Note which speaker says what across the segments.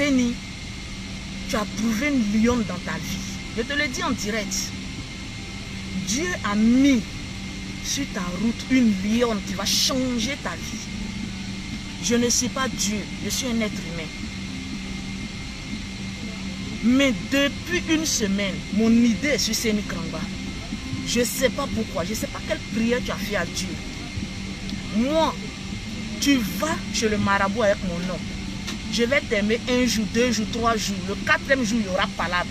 Speaker 1: Séni, tu as trouvé une lionne dans ta vie. Je te le dis en direct. Dieu a mis sur ta route une lionne qui va changer ta vie. Je ne suis pas Dieu, je suis un être humain. Mais depuis une semaine, mon idée est sur Séni Krangba. Je ne sais pas pourquoi, je ne sais pas quelle prière tu as fait à Dieu. Moi, tu vas chez le marabout avec mon nom. Je vais t'aimer 1 jour, 2 jours, 3 jours. Le 4e jour, il y aura palabre.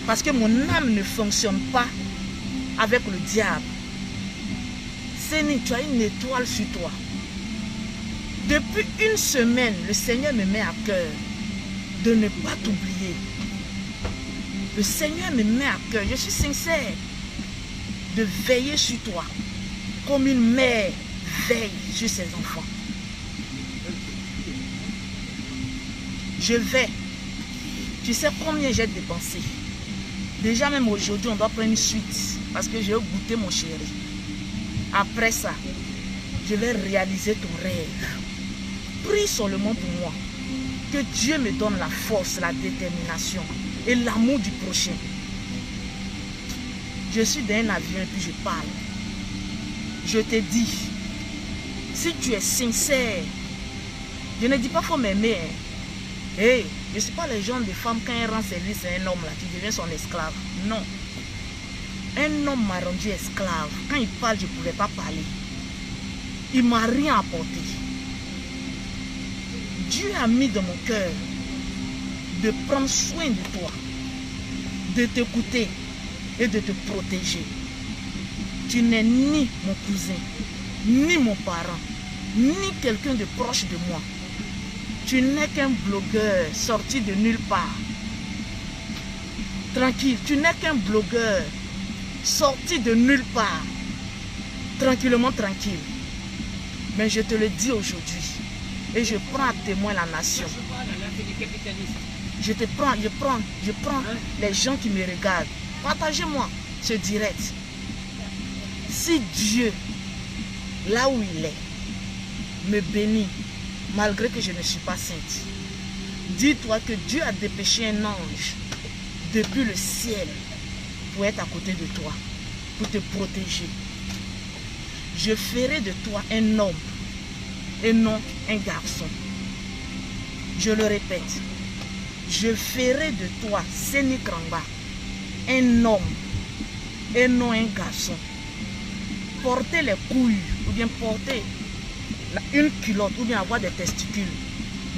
Speaker 1: Parce que mon âme ne fonctionne pas avec le diable. Séni, tu as une étoile sur toi. Depuis une semaine, le Seigneur me met à cœur de ne pas t'oublier. Le Seigneur me met à cœur, je suis sincère, de veiller sur toi, comme une mère veille sur ses enfants. Je vais. Tu sais combien j'ai dépensé? Déjà même aujourd'hui, on doit prendre une suite, parce que j'ai goûté mon chéri. Après ça, je vais réaliser ton rêve. Prie seulement pour moi. Que Dieu me donne la force, la détermination et l'amour du prochain. Je suis dans un avion et puis je parle. Je te dis, si tu es sincère, je ne dis pas qu'il faut m'aimer. Hein. Hey, je ne suis pas le genre de femme, quand elle rend service à un homme, là, tu deviens son esclave. Non. Un homme m'a rendu esclave. Quand il parle, je ne pouvais pas parler. Il ne m'a rien apporté. Dieu a mis dans mon cœur de prendre soin de toi, de t'écouter et de te protéger. Tu n'es ni mon cousin, ni mon parent, ni quelqu'un de proche de moi. Tu n'es qu'un blogueur sorti de nulle part. Tranquille, tu n'es qu'un blogueur sorti de nulle part. Tranquillement tranquille. Mais je te le dis aujourd'hui. Et je prends à témoin la nation. Je prends les gens qui me regardent. Partagez-moi ce direct. Si Dieu, là où il est, me bénit, malgré que je ne suis pas sainte, dis-toi que Dieu a dépêché un ange depuis le ciel pour être à côté de toi, pour te protéger. Je ferai de toi un homme et non un garçon. Je le répète, je ferai de toi, Séni Krangba, un homme et non un garçon. Porter les couilles ou bien porter une culotte ou bien avoir des testicules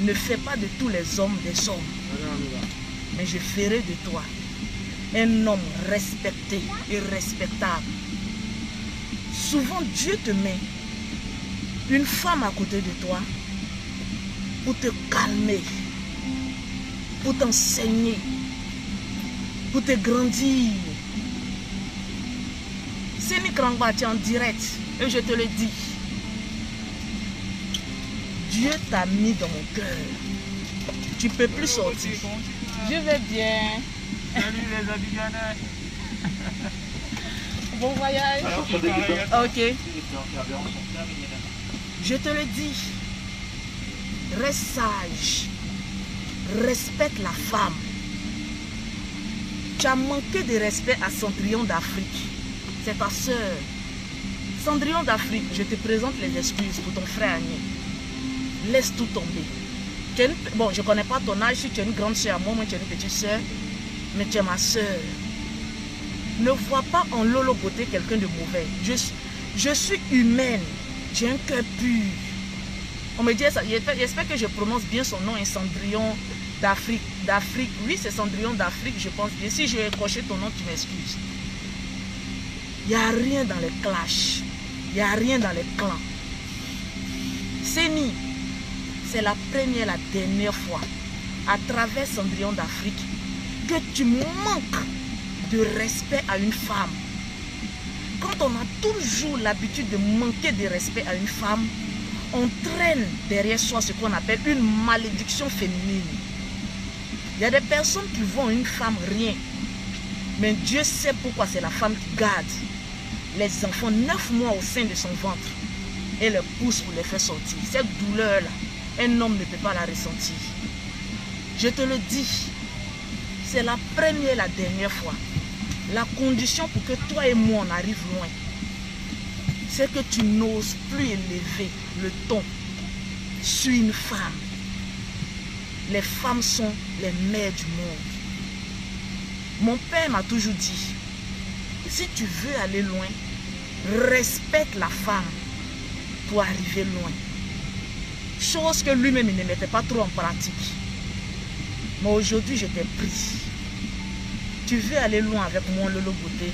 Speaker 1: ne fait pas de tous les hommes des hommes. Mais je ferai de toi un homme respecté et respectable. Souvent Dieu te met une femme à côté de toi pour te calmer, pour t'enseigner, pour te grandir. Séni Krangba, tu es en direct et je te le dis. Dieu t'a mis dans mon cœur. Tu ne peux plus sortir. Je vais bien.
Speaker 2: Salut les Abidjanais.
Speaker 1: Bon voyage. Ok. Je te le dis. Reste sage. Respecte la femme. Tu as manqué de respect à Cendrillon d'Afrique. C'est ta soeur. Cendrillon d'Afrique, je te présente les excuses pour ton frère Agné. Laisse tout tomber. Bon, je ne connais pas ton âge, si tu es une grande soeur, moi tu es une petite soeur, mais tu es ma soeur. Ne vois pas en Lolo Beauté quelqu'un de mauvais. Je suis humaine, j'ai un cœur pur. On me dit ça, j'espère que je prononce bien son nom, un Cendrillon d'Afrique. Oui, c'est Cendrillon d'Afrique, je pense bien. Si j'ai écorché ton nom, tu m'excuses. Il n'y a rien dans les clashs, il n'y a rien dans les clans. Séni, c'est la première et la dernière fois, à travers Cendrillon d'Afrique, que tu manques de respect à une femme. Quand on a toujours l'habitude de manquer de respect à une femme, on traîne derrière soi ce qu'on appelle une malédiction féminine. Il y a des personnes qui voient une femme rien, mais Dieu sait pourquoi c'est la femme qui garde les enfants 9 mois au sein de son ventre et les pousse pour les faire sortir. Cette douleur-là, un homme ne peut pas la ressentir. Je te le dis, c'est la première et la dernière fois. La condition pour que toi et moi on arrive loin, c'est que tu n'oses plus élever le ton sur une femme. Les femmes sont les mères du monde. Mon père m'a toujours dit, si tu veux aller loin, respecte la femme pour arriver loin. Chose que lui-même il ne mettait pas trop en pratique. Mais aujourd'hui, je t'ai pris. Tu veux aller loin avec moi, Lolo Beauté.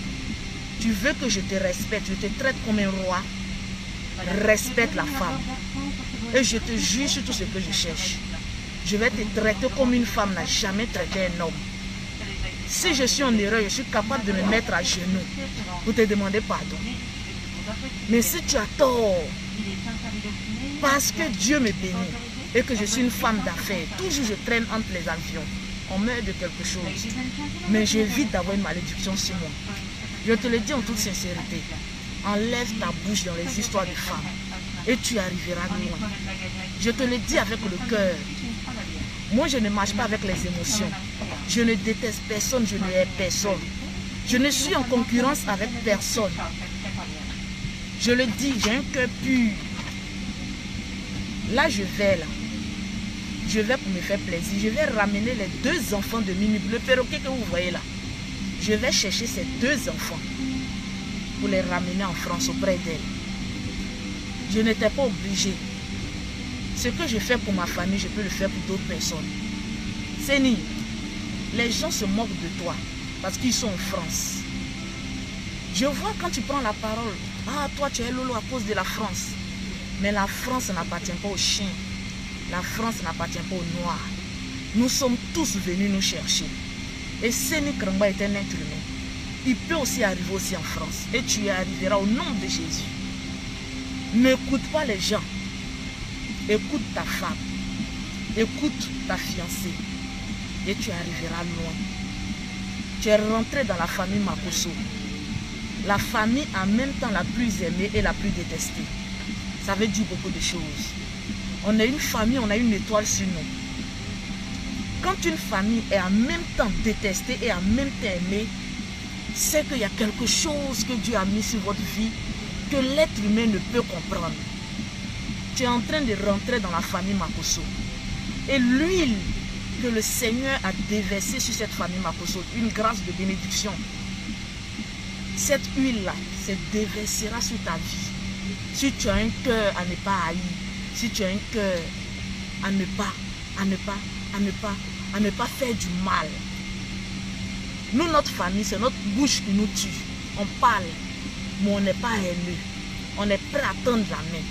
Speaker 1: Tu veux que je te respecte, je te traite comme un roi. Respecte la femme. Et je te jure sur tout ce que je cherche. Je vais te traiter comme une femme n'a jamais traité un homme. Si je suis en erreur, je suis capable de me mettre à genoux pour te demander pardon. Mais si tu as tort, parce que Dieu me bénit et que je suis une femme d'affaires, toujours je traîne entre les avions, on meurt de quelque chose. Mais j'évite d'avoir une malédiction sur moi. Je te le dis en toute sincérité. Enlève ta bouche dans les histoires de femmes et tu arriveras loin. Je te le dis avec le cœur. Moi, je ne marche pas avec les émotions. Je ne déteste personne, je ne hais personne. Je ne suis en concurrence avec personne. Je le dis, j'ai un cœur pur. Là, je vais là. Je vais pour me faire plaisir. Je vais ramener les 2 enfants de Mimi, le perroquet que vous voyez là. Je vais chercher ces 2 enfants pour les ramener en France auprès d'elle. Je n'étais pas obligée. Ce que je fais pour ma famille, je peux le faire pour d'autres personnes. Séni, les gens se moquent de toi parce qu'ils sont en France. Je vois quand tu prends la parole, ah toi tu es Lolo à cause de la France. Mais la France n'appartient pas aux chiens. La France n'appartient pas aux noirs. Nous sommes tous venus nous chercher. Et Séni Krangba est un être humain. Il peut aussi arriver aussi en France. Et tu y arriveras au nom de Jésus. N'écoute pas les gens. Écoute ta femme. Écoute ta fiancée. Et tu arriveras loin. Tu es rentré dans la famille Makosso. La famille en même temps la plus aimée et la plus détestée. Ça veut dire beaucoup de choses. On est une famille, on a une étoile sur nous. Quand une famille est en même temps détestée et en même temps aimée, c'est qu'il y a quelque chose que Dieu a mis sur votre vie que l'être humain ne peut comprendre. Tu es en train de rentrer dans la famille Makosso. Et l'huile que le Seigneur a déversée sur cette famille Makosso, une grâce de bénédiction, cette huile-là se déversera sur ta vie. Si tu as un cœur à ne pas haïr, si tu as un cœur à ne pas faire du mal. Nous, notre famille, c'est notre bouche qui nous tue. On parle, mais on n'est pas haineux. On est prêt à tendre la main.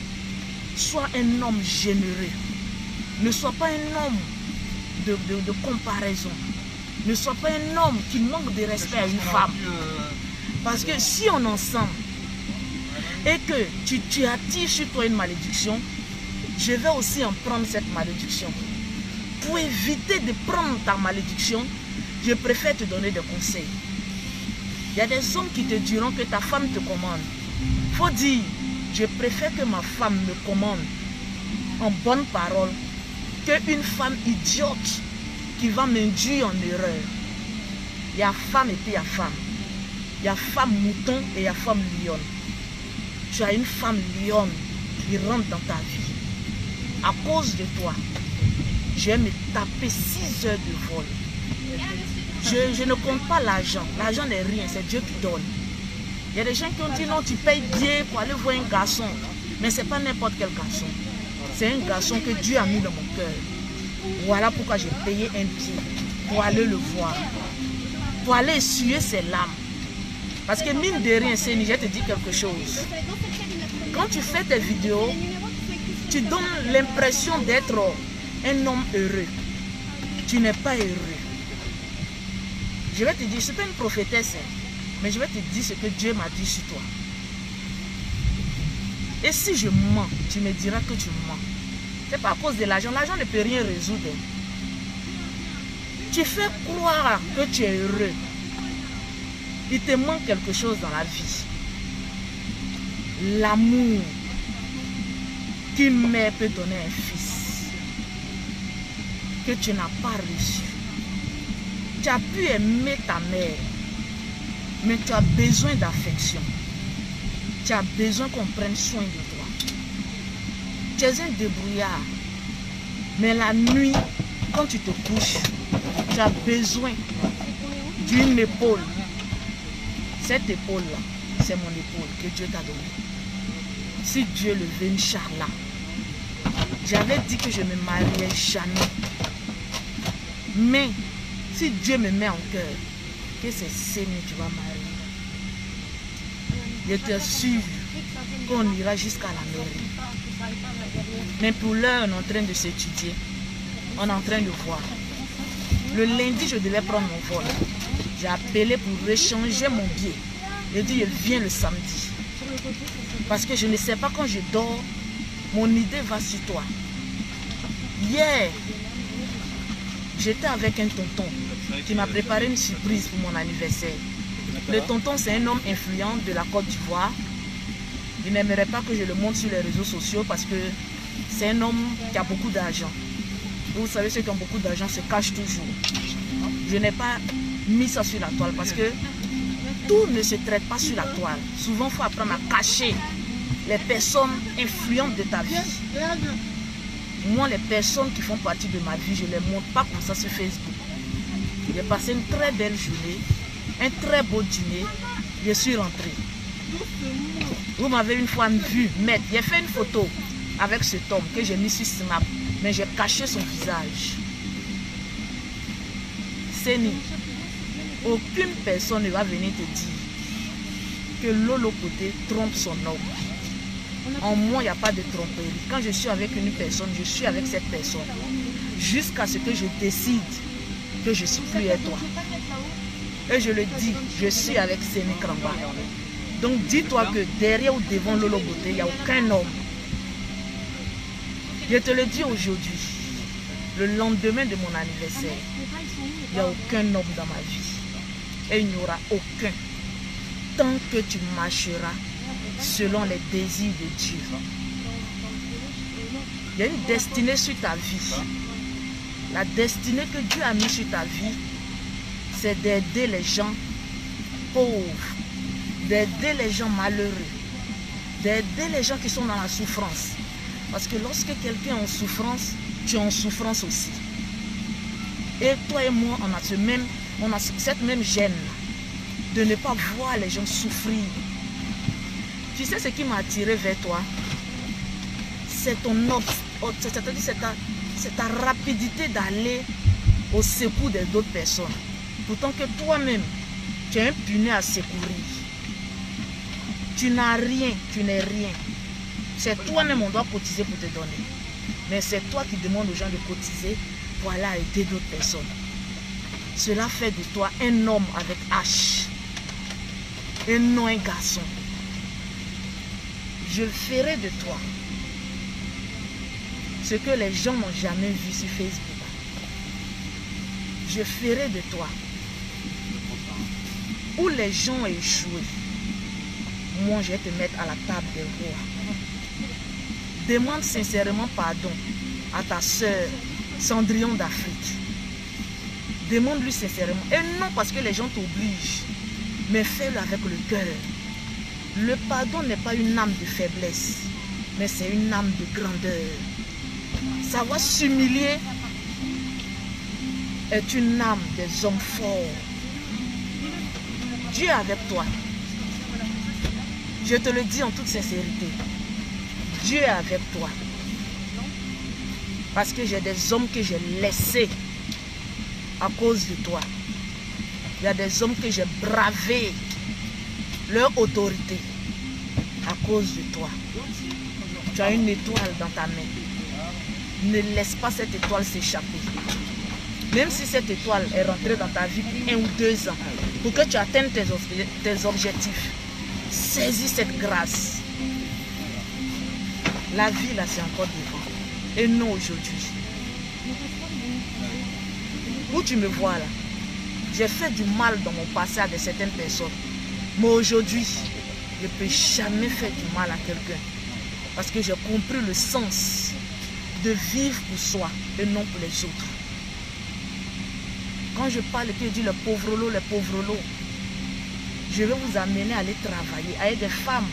Speaker 1: Sois un homme généreux. Ne sois pas un homme de comparaison. Ne sois pas un homme qui manque de respect à une femme. Parce que si on est ensemble et que tu attires sur toi une malédiction, je vais aussi en prendre cette malédiction. Pour éviter de prendre ta malédiction, je préfère te donner des conseils. Il y a des hommes qui te diront que ta femme te commande. Il faut dire, je préfère que ma femme me commande en bonne parole qu'une femme idiote qui va m'induire en erreur. Il y a femme et puis il y a femme. Il y a femme mouton et il y a femme lionne. Tu as une femme lionne qui rentre dans ta vie. À cause de toi, je vais me taper 6 heures de vol. Je ne compte pas l'argent. L'argent n'est rien, c'est Dieu qui donne. Il y a des gens qui ont dit non, tu payes bien pour aller voir un garçon. Mais ce n'est pas n'importe quel garçon. C'est un garçon que Dieu a mis dans mon cœur. Voilà pourquoi j'ai payé un pied pour aller le voir. Pour aller essuyer ses larmes. Parce que mine de rien, c'est je te dis quelque chose. Quand tu fais tes vidéos, tu donnes l'impression d'être un homme heureux. Tu n'es pas heureux. Je vais te dire, ce n'est pas une prophétesse, mais je vais te dire ce que Dieu m'a dit sur toi. Et si je mens, tu me diras que tu mens. Ce n'est pas à cause de l'argent. L'argent ne peut rien résoudre. Tu fais croire que tu es heureux. Il te manque quelque chose dans la vie. L'amour qu'une mère peut donner à un fils. que tu n'as pas reçu. Tu as pu aimer ta mère, mais tu as besoin d'affection. Tu as besoin qu'on prenne soin de toi. Tu es un débrouillard, mais la nuit, quand tu te couches, tu as besoin d'une épaule. Cette épaule-là, c'est mon épaule que Dieu t'a donnée. Si Dieu le veut, Inch'Allah, j'avais dit que je ne me marierais jamais. Mais si Dieu me met en cœur, que c'est Séné que tu vas marier. Je t'assure qu'on ira jusqu'à la mairie. Mais pour l'heure, on est en train de s'étudier. On est en train de voir. Le lundi, je devais prendre mon vol. J'ai appelé pour échanger mon billet. J'ai dit, je viens le samedi. Parce que je ne sais pas quand je dors, mon idée va sur toi. Hier, j'étais avec un tonton qui m'a préparé une surprise pour mon anniversaire. Le tonton, c'est un homme influent de la Côte d'Ivoire. Il n'aimerait pas que je le montre sur les réseaux sociaux parce que c'est un homme qui a beaucoup d'argent. Vous savez, ceux qui ont beaucoup d'argent se cachent toujours. Je n'ai pas mis ça sur la toile parce que tout ne se traite pas sur la toile. Souvent, il faut apprendre à cacher les personnes influentes de ta vie. Moi, les personnes qui font partie de ma vie, je ne les montre pas comme ça sur Facebook. J'ai passé une très belle journée, un très beau dîner. Je suis rentrée. Vous m'avez une fois vu mettre, j'ai fait une photo avec cet homme que j'ai mis sur Snap, mais j'ai caché son visage. Séni, aucune personne ne va venir te dire que Lolo Poté trompe son homme. En moi, il n'y a pas de tromperie. Quand je suis avec une personne, je suis avec cette personne. Jusqu'à ce que je décide que je ne suis plus avec toi. Et je le dis, je suis avec Séné Kramba. Donc dis-toi que derrière ou devant Lolo Poté, il n'y a aucun homme. Je te le dis aujourd'hui, le lendemain de mon anniversaire, il n'y a aucun homme dans ma vie. Et il n'y aura aucun. Tant que tu marcheras selon les désirs de Dieu. Il y a une destinée sur ta vie. La destinée que Dieu a mise sur ta vie, c'est d'aider les gens pauvres, d'aider les gens malheureux, d'aider les gens qui sont dans la souffrance. Parce que lorsque quelqu'un est en souffrance, tu es en souffrance aussi. Et toi et moi, on a cette même gêne de ne pas voir les gens souffrir. Tu sais ce qui m'a attiré vers toi? C'est ton c'est ta rapidité d'aller au secours des autres personnes. Pourtant que toi-même, tu es impuné à secourir. Tu n'as rien, tu n'es rien. C'est toi-même on doit cotiser pour te donner. Mais c'est toi qui demandes aux gens de cotiser pour aller aider d'autres personnes. Cela fait de toi un homme avec H. Et non un garçon. Je ferai de toi ce que les gens n'ont jamais vu sur Facebook. Je ferai de toi où les gens ont échoué. Moi, je vais te mettre à la table des rois. Demande sincèrement pardon à ta soeur Cendrillon d'Afrique. Demande-lui sincèrement. Et non parce que les gens t'obligent, mais fais-le avec le cœur. Le pardon n'est pas une âme de faiblesse, mais c'est une âme de grandeur. Savoir s'humilier est une âme des hommes forts. Dieu est avec toi. Je te le dis en toute sincérité. Dieu est avec toi. Parce que j'ai des hommes que j'ai laissés à cause de toi. Il y a des hommes que j'ai bravés leur autorité à cause de toi. Tu as une étoile dans ta main. Ne laisse pas cette étoile s'échapper. Même si cette étoile est rentrée dans ta vie pour 1 ou 2 ans, pour que tu atteignes tes objectifs, saisis cette grâce. La vie là, c'est encore devant. Et non aujourd'hui. Où tu me vois là, j'ai fait du mal dans mon passé à certaines personnes. Mais aujourd'hui, je ne peux jamais faire du mal à quelqu'un. Parce que j'ai compris le sens de vivre pour soi et non pour les autres. Quand je parle et que je dis les pauvres lots, je vais vous amener à aller travailler avec des femmes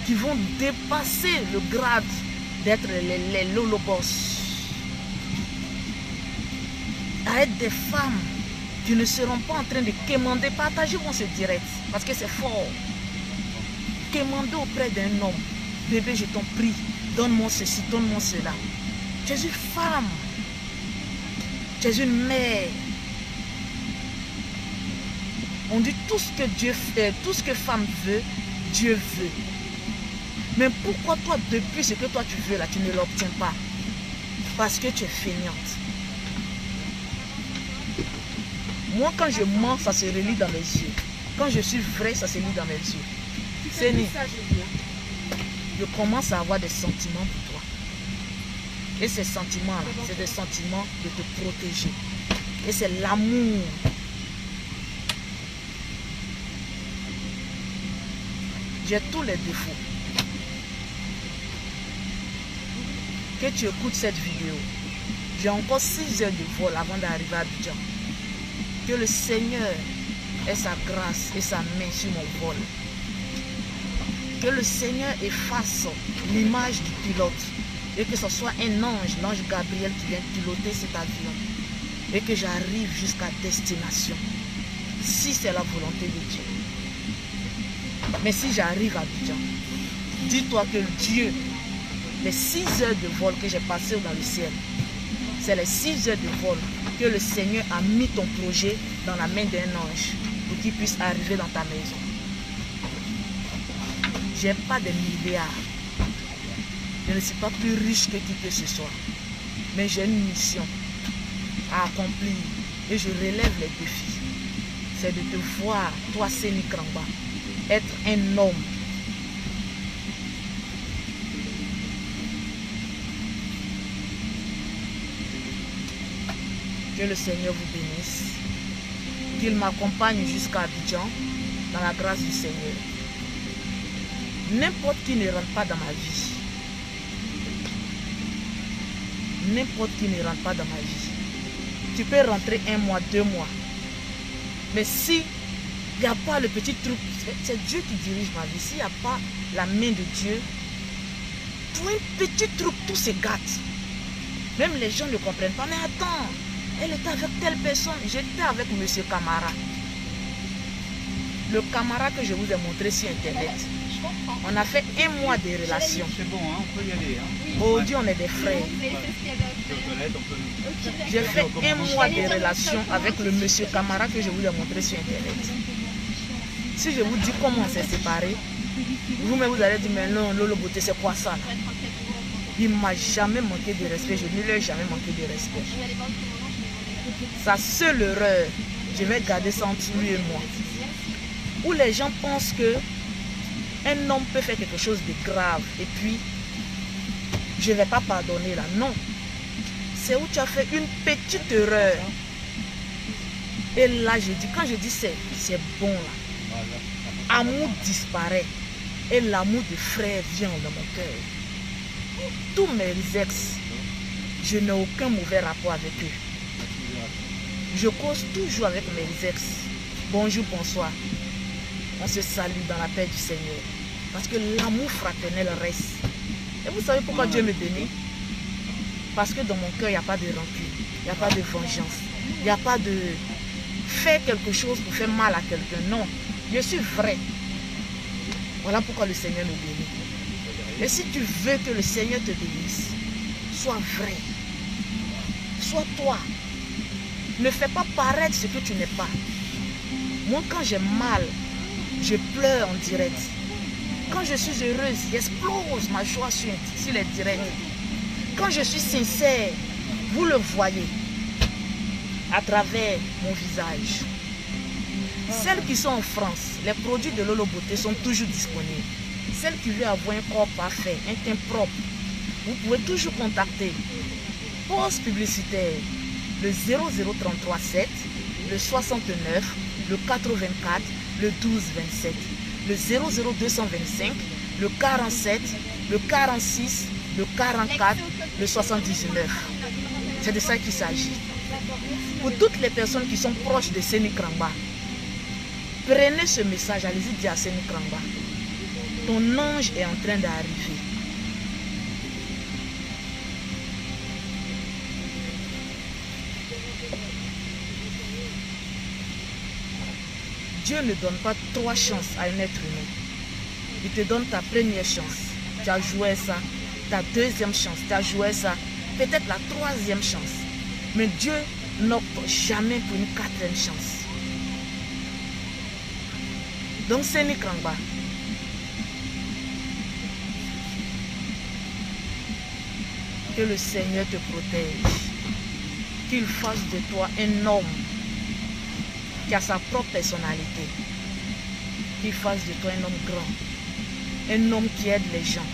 Speaker 1: qui vont dépasser le grade d'être les lolo boss. Avec des femmes qui ne seront pas en train de quémander. Partagez-moi ce direct parce que c'est fort. Quémander auprès d'un homme. Bébé, je t'en prie, donne-moi ceci, donne-moi cela. Tu es une femme. Tu es une mère. On dit tout ce que Dieu fait, tout ce que femme veut, Dieu veut. Mais pourquoi toi, depuis ce que toi tu veux là, tu ne l'obtiens pas? Parce que tu es feignante. Moi, quand je mens, ça se relie dans mes yeux. Quand je suis vrai, ça se lit dans mes yeux. C'est né. Je commence à avoir des sentiments pour toi. Et ces sentiments-là, c'est des sentiments de te protéger. Et c'est l'amour. J'ai tous les défauts. Que tu écoutes cette vidéo. J'ai encore 6 heures de vol avant d'arriver à Abidjan. Que le Seigneur ait sa grâce et sa main sur mon vol. Que le Seigneur efface l'image du pilote. Et que ce soit un ange, l'ange Gabriel qui vient piloter cet avion. Et que j'arrive jusqu'à destination. Si c'est la volonté de Dieu. Mais si j'arrive à Abidjan, dis-toi que Dieu, les 6 heures de vol que j'ai passées dans le ciel, c'est les 6 heures de vol que le Seigneur a mis ton projet dans la main d'un ange pour qu'il puisse arriver dans ta maison. Je n'ai pas de milliards. Je ne suis pas plus riche que qui que ce soit. Mais j'ai une mission à accomplir et je relève les défis. C'est de te voir, toi Séni Kramba, être un homme. Que le Seigneur vous bénisse. Qu'il m'accompagne jusqu'à Abidjan dans la grâce du Seigneur. N'importe qui ne rentre pas dans ma vie. N'importe qui ne rentre pas dans ma vie. Tu peux rentrer 1 mois, 2 mois. Mais si il n'y a pas le petit truc, c'est Dieu qui dirige ma vie. S'il n'y a pas la main de Dieu, pour un petit truc, tout se gâte. Même les gens ne comprennent pas. Mais attends, elle était avec telle personne. J'étais avec M. Camara. Le Camara que je vous ai montré sur Internet. On a fait 1 mois de relation.
Speaker 2: C'est bon, hein, on peut y aller. Hein.
Speaker 1: Aujourd'hui, on est des frères. J'ai fait 1 mois de relation avec le monsieur Camara que je vous ai montré sur Internet. Si je vous dis comment on s'est séparés, vous-même vous allez dire, mais non, Lolo Beauté, c'est quoi ça là? Il ne m'a jamais manqué de respect, je ne lui ai jamais manqué de respect. Sa seule erreur, je vais garder ça entre lui et moi. Où les gens pensent que un homme peut faire quelque chose de grave et puis je ne vais pas pardonner là. Non. C'est où tu as fait une petite erreur. Et là, quand je dis c'est bon là, amour disparaît et l'amour de frère vient dans mon cœur. Tous mes ex, je n'ai aucun mauvais rapport avec eux. Je cause toujours avec mes ex. Bonjour, bonsoir. On se salue dans la paix du Seigneur. Parce que l'amour fraternel reste. Et vous savez pourquoi Dieu me bénit? Parce que dans mon cœur, il n'y a pas de rancune. Il n'y a pas de vengeance. Il n'y a pas de faire quelque chose pour faire mal à quelqu'un. Non. Je suis vrai. Voilà pourquoi le Seigneur me bénit. Et si tu veux que le Seigneur te bénisse, sois vrai. Sois toi. Ne fais pas paraître ce que tu n'es pas. Moi, quand j'ai mal, je pleure en direct. Quand je suis heureuse, j'explose ma joie sur les directs. Quand je suis sincère, vous le voyez à travers mon visage. Celles qui sont en France, les produits de Lolo Beauté sont toujours disponibles. Celles qui veulent avoir un corps parfait, un teint propre, vous pouvez toujours contacter. Pause publicitaire, le 00337, le 69, le 84, le 1227, le 00225, le 47, le 46, le 44, le 79. C'est de ça qu'il s'agit. Pour toutes les personnes qui sont proches de Seni Krangba, prenez ce message, allez-y dire à Seni Krangba, ton ange est en train d'arriver. Dieu ne donne pas 3 chances à un être humain. Il te donne ta première chance. Tu as joué ça. Ta deuxième chance. Tu as joué ça. Peut-être la 3e chance. Mais Dieu n'opte jamais pour une 4e chance. Donc, Seni Krangba, que le Seigneur te protège. Qu'il fasse de toi un homme qui a sa propre personnalité, qu'il fasse de toi un homme grand, un homme qui aide les gens,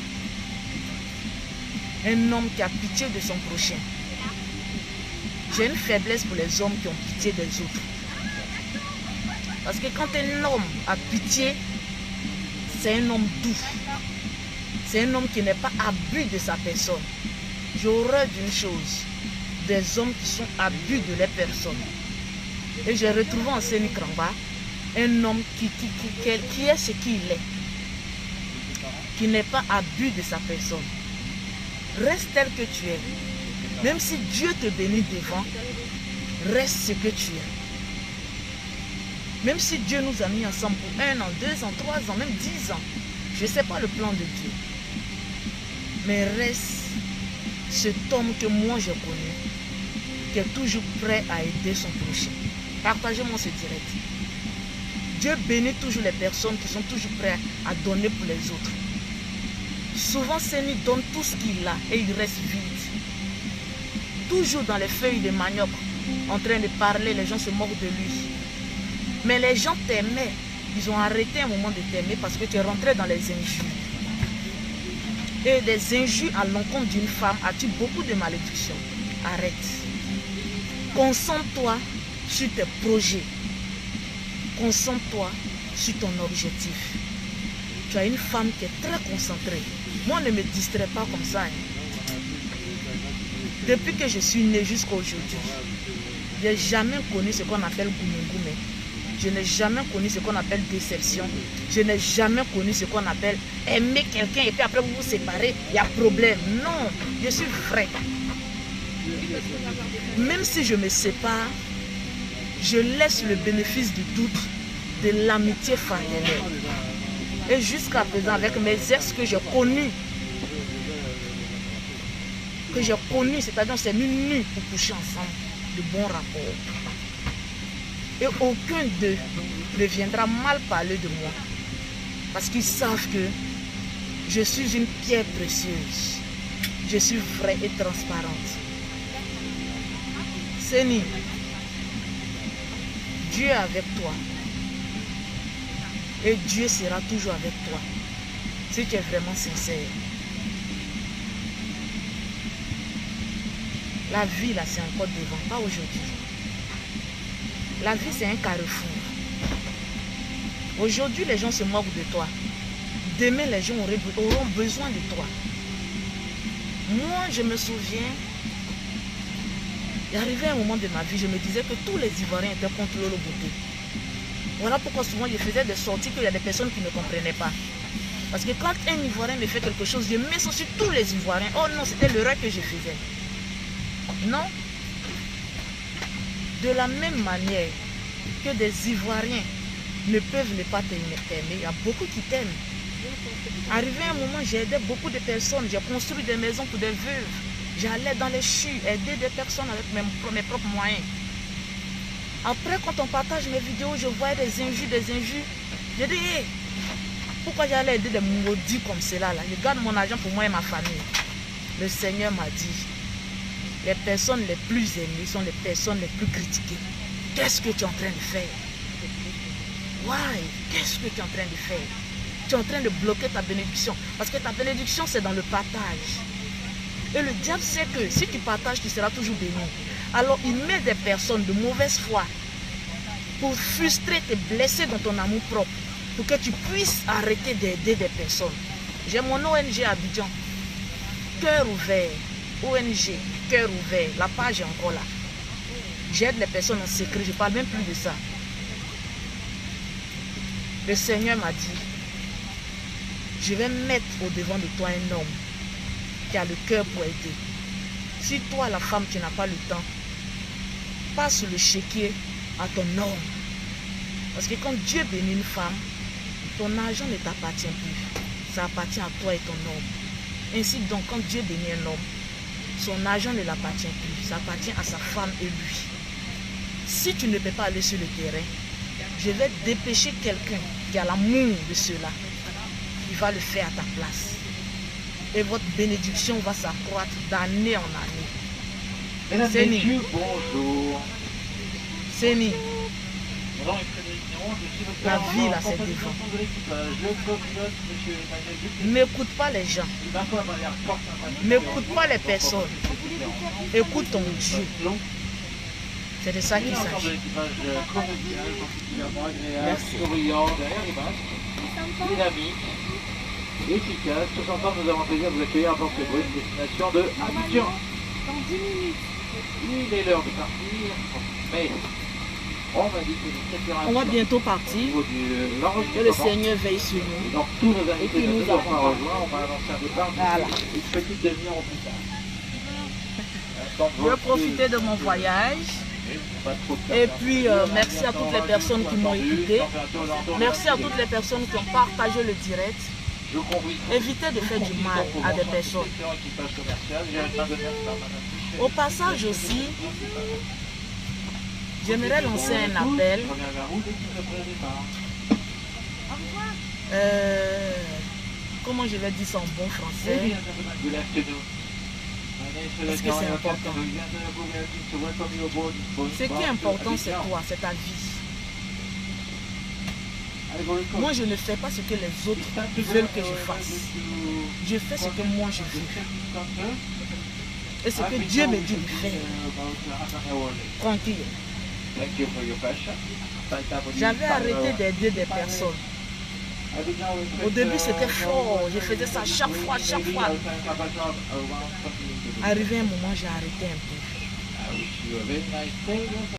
Speaker 1: un homme qui a pitié de son prochain. J'ai une faiblesse pour les hommes qui ont pitié des autres. Parce que quand un homme a pitié, c'est un homme doux. C'est un homme qui n'est pas abus de sa personne. J'ai horreur d'une chose, des hommes qui sont abus de leur personne. Et j'ai retrouvé en Seni Krangba un homme qui est ce qu'il est, qui n'est pas abus de sa personne. Reste tel que tu es. Même si Dieu te bénit devant, reste ce que tu es. Même si Dieu nous a mis ensemble pour 1 an, 2 ans, 3 ans, même 10 ans, je ne sais pas le plan de Dieu. Mais reste cet homme que moi j'ai connu, qui est toujours prêt à aider son prochain. Partagez-moi ce direct. Dieu bénit toujours les personnes qui sont toujours prêtes à donner pour les autres. Souvent, Seni donne tout ce qu'il a et il reste vide. Toujours dans les feuilles de manioc, en train de parler, les gens se moquent de lui. Mais les gens t'aimaient. Ils ont arrêté un moment de t'aimer parce que tu es rentré dans les injures. Et des injures à l'encontre d'une femme attirent beaucoup de malédictions. Arrête. Concentre-toi sur tes projets. Concentre-toi sur ton objectif. Tu as une femme qui est très concentrée. Moi, ne me distrais pas comme ça. Depuis que je suis née jusqu'à aujourd'hui, je n'ai jamais connu ce qu'on appelle goumé. Je n'ai jamais connu ce qu'on appelle déception. Je n'ai jamais connu ce qu'on appelle aimer quelqu'un et puis après vous vous séparez, il y a problème. Non, je suis vrai. Même si je me sépare, je laisse le bénéfice du doute de l'amitié familiale. Et jusqu'à présent, avec mes ex que j'ai connus, c'est-à-dire on s'est mis nus pour coucher ensemble, de bons rapports. Et aucun d'eux ne viendra mal parler de moi. Parce qu'ils savent que je suis une pierre précieuse. Je suis vraie et transparente. Seni, Dieu est avec toi. Et Dieu sera toujours avec toi. Si tu es vraiment sincère. La vie, là, c'est encore devant, pas aujourd'hui. La vie, c'est un carrefour. Aujourd'hui, les gens se moquent de toi. Demain, les gens auront besoin de toi. Moi, je me souviens, il arrivait un moment de ma vie, je me disais que tous les Ivoiriens étaient contre Lolo Bouté. Voilà pourquoi souvent je faisais des sorties qu'il y a des personnes qui ne comprenaient pas. Parce que quand un Ivoirien me fait quelque chose, je mets ça sur tous les Ivoiriens. Oh non, c'était l'erreur que je faisais. Non. De la même manière que des Ivoiriens ne peuvent ne pas t'aimer, il y a beaucoup qui t'aiment. Arrivé un moment, j'ai aidé beaucoup de personnes, j'ai construit des maisons pour des veuves. J'allais dans les CHU, aider des personnes avec mes propres moyens. Après, quand on partage mes vidéos, je vois des injures. Je dis, hey, pourquoi j'allais aider des maudits comme cela là? Je garde mon argent pour moi et ma famille. Le Seigneur m'a dit, les personnes les plus aimées sont les personnes les plus critiquées. Qu'est-ce que tu es en train de faire? Why? Qu'est-ce que tu es en train de faire? Tu es en train de bloquer ta bénédiction. Parce que ta bénédiction, c'est dans le partage. Et le diable sait que si tu partages, tu seras toujours béni. Alors il met des personnes de mauvaise foi pour frustrer, te blesser dans ton amour propre. Pour que tu puisses arrêter d'aider des personnes. J'ai mon ONG à Abidjan. Cœur ouvert. ONG, cœur ouvert. La page est encore là. J'aide les personnes en secret, je ne parle même plus de ça. Le Seigneur m'a dit, je vais mettre au devant de toi un homme qui a le cœur pour aider. Si toi, la femme, tu n'as pas le temps, passe le chéquier à ton homme. Parce que quand Dieu bénit une femme, ton argent ne t'appartient plus. Ça appartient à toi et ton homme. Ainsi donc, quand Dieu bénit un homme, son argent ne l'appartient plus. Ça appartient à sa femme et lui. Si tu ne peux pas aller sur le terrain, je vais dépêcher quelqu'un qui a l'amour de cela. Il va le faire à ta place. Et votre bénédiction va s'accroître d'année en année.
Speaker 2: Mesdames et messieurs, bonjour.
Speaker 1: Séni,
Speaker 2: Mon nom est Frédéric Néron, je suis votre
Speaker 1: la
Speaker 2: commandant
Speaker 1: vie là,
Speaker 2: en
Speaker 1: c'est
Speaker 2: compagnie
Speaker 1: devant.
Speaker 2: de l'équipage. Je copilote monsieur Emmanuel Dupuis.
Speaker 1: N'écoute pas les gens.
Speaker 2: Il va pas manière forte, sympathique.
Speaker 1: N'écoute pas les personnes. Écoute ton Dieu. C'est de ça qu'il
Speaker 2: Une ensemble de
Speaker 1: s'agit.
Speaker 2: l'équipage convivial, particulièrement agréable,
Speaker 1: Merci.
Speaker 2: souriant, derrière les masques, dynamique, efficace. Tous ensemble, nous avons plaisir de vous accueillir à Port-Brune, destination de Abidjan.
Speaker 3: Dans 10 minutes.
Speaker 2: Il est l'heure de partir, mais on m'a dit que nous
Speaker 1: On va bientôt
Speaker 2: au
Speaker 1: partir.
Speaker 2: niveau de
Speaker 1: Que le
Speaker 2: l'enregistrement.
Speaker 1: Seigneur veille sur
Speaker 2: Et
Speaker 1: nous.
Speaker 2: donc tous nos
Speaker 1: Et
Speaker 2: invités
Speaker 1: puis
Speaker 2: ne
Speaker 1: nous
Speaker 2: nous avons pas
Speaker 1: accompagne.
Speaker 2: rejoints, on va annoncer un départ
Speaker 1: Voilà.
Speaker 2: une petite demi-heure au plus tard.
Speaker 1: Je vais profiter de mon voyage. Et puis, merci à toutes les personnes qui m'ont écouté. Merci à toutes les personnes qui ont partagé le direct. Évitez de faire du mal à des personnes. Au passage aussi, j'aimerais lancer un appel. Comment je vais dire ça en bon français? Parce que c'est important. Ce qui est important, c'est toi, c'est ta vie. Moi, je ne fais pas ce que les autres veulent que je fasse. Je fais ce que moi je veux. Et ce que Dieu me dit de faire. Tranquille. J'avais arrêté d'aider des personnes. Au début, c'était fort. Je faisais ça chaque fois, chaque fois. Arrivé un moment, j'ai arrêté un peu.